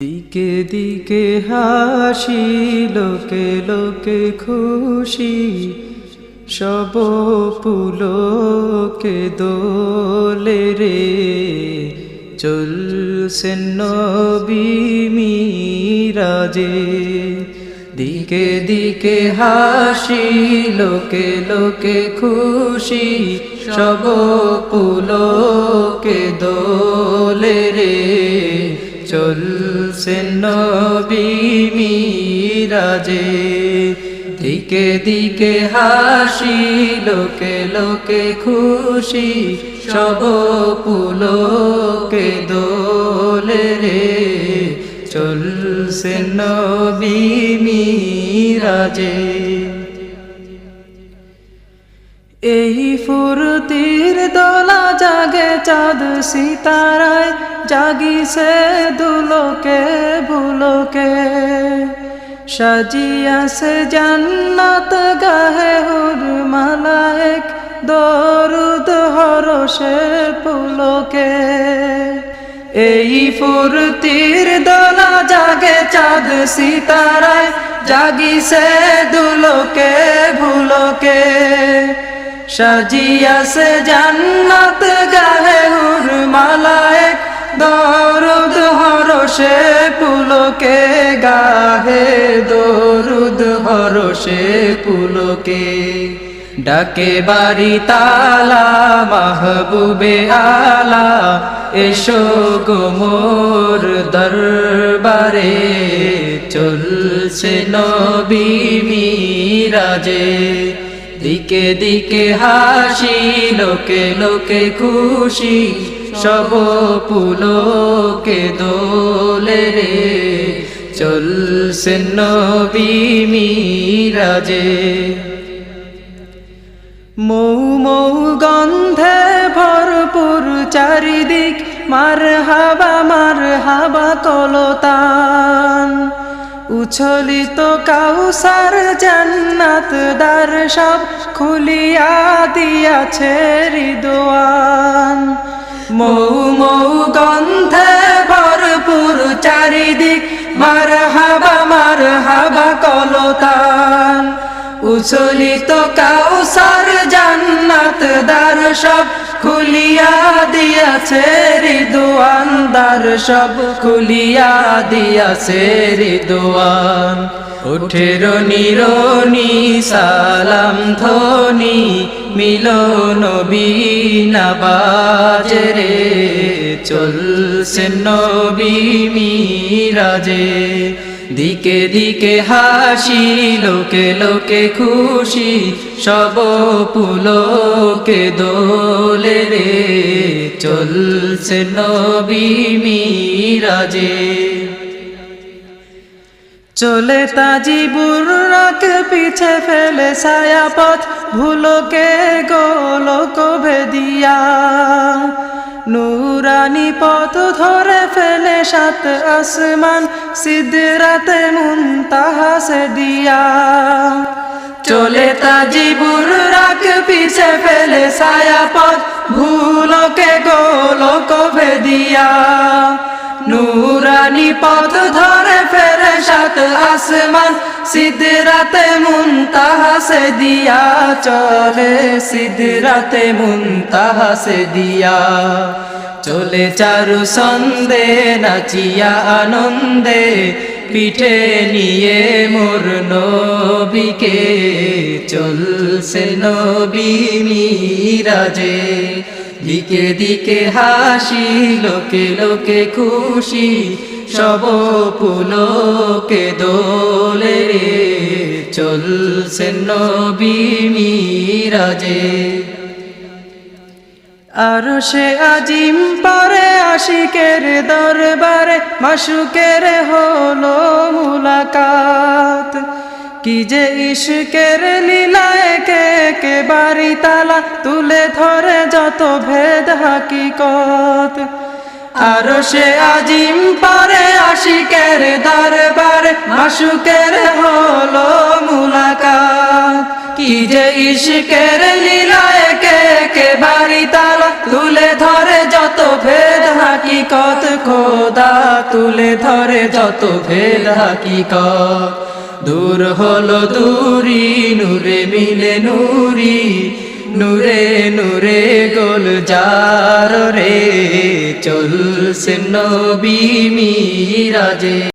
দিকে দিকে হাসি, লোকে লোকে খুশি, সব পুলকে দোলে রে। চলছেন নবী মিরাজে, দিকে দিকে হাসি, লোকে লোকে খুশি, সব পুলকে দোলে রে। চলছেন নবী মিরাজে, দিকে দিকে হাসি, লোকে লোকে খুশি, সব পুলকে দোলে রে। চলছেন নবী মিরাজে। এই ফুরতির দোলা জাগে চাঁদ সিতারায়, জাগিছে দুলোকে ভুলোকে। সাজিয়াছে জান্নাত গাহে হুর মালায়েক, দরুদ হরষে পুলকে। এই ফুরতির দোলা জাগে চাঁদ সিতারায়, জাগিছে দুলোকে ভুলোকে। সাজিয়াছে জান্নাত গাহে হুর মালায়েক, দরুদ হরষে পুলকে। গাহে দরুদ হরষে পুলকে। ডাকে বাড়ি তালা মাহবুবে আলা, এসো গো মোর দরবারে। চলছে নবী মিরাজে, দিকে দিকে হাসি, লোকে লোকে খুশি, সব পুলকে দোলে রে। চলছেন নবী মিরাজে। মৌ মৌ গন্ধে ভরপুর চারিদিক, মার হাবা কলতান। উছলিত কাউসার জান্নাত দ্বার সব খুলিয়া দিয়াছে রিদওয়ান। মৌ মৌ গন্ধে ভরপুর চারিদিক, মার হাবা কলতান। উছলিত কাউসার জান্নাত দ্বার সব খুলিয়া দিয়াছে রিদওয়ান। দ্বার সব খুলিয়া দিয়াছে রিদওয়ান। ওঠে রনি রনি সালাম ধ্বনি, মিলন বিনা বাজে রে। চলছেন নবী মিরাজে, দিকে দিকে হাসি, লোকে লোকে খুশি, সব পুলকে দোলে রে। চলছেন নবী মিরাজে। চলে তাজিবুর রাখ পিছে ফেলে ছায়াপথ, ভুলোকে গোলক ভেদিয়া। নুরানি পথ ধরে ফেলে সাত আসমান, সিদরাতে মুনতাহা সে দিয়া। চলে তাজিবুর রাখ পিছে ফেলে ছায়াপথ, ভুলোকে গোলক ভেদিয়া। নুরানি পথ ধরে ফেলে সাত আসমান, সিদরাতে মুনতাহা সে দিয়া। চলে সিদরাতে মুনতাহা সে দিয়া। চলে চারু সন্দে নাচিয়া আনন্দে, পিঠে নিয়ে মোর নবীকে। চলছে নবী মিরাজে, দিকে দিকে হাসি, লোকে লোকে খুশি, সব পুলকে দোলে রে। চলছেন নবী মিরাজে। আরশে আজিম পারে আশিকের দরবারে, মাশুকের হলো মুলাকাত। কি যে ইশকের লীলা, একে একে বাড়ি তালা, তুলে ধরে যত ভেদ হাকিকত। আরশে আজিম পারে আশিকের দরবারে, মাশুকের হলো মুলাকাত। কি যে ইশকের লীলা, একে একে বাড়ি তালা, তুলে ধরে যত ভেদ হাকিকত। খোদা তুলে ধরে যত ভেদ হাকিকত দূর হলো দূরি নূরে মিলে নূরি নূরে নূরে গুলজার রে চলছে নবী মিরাজে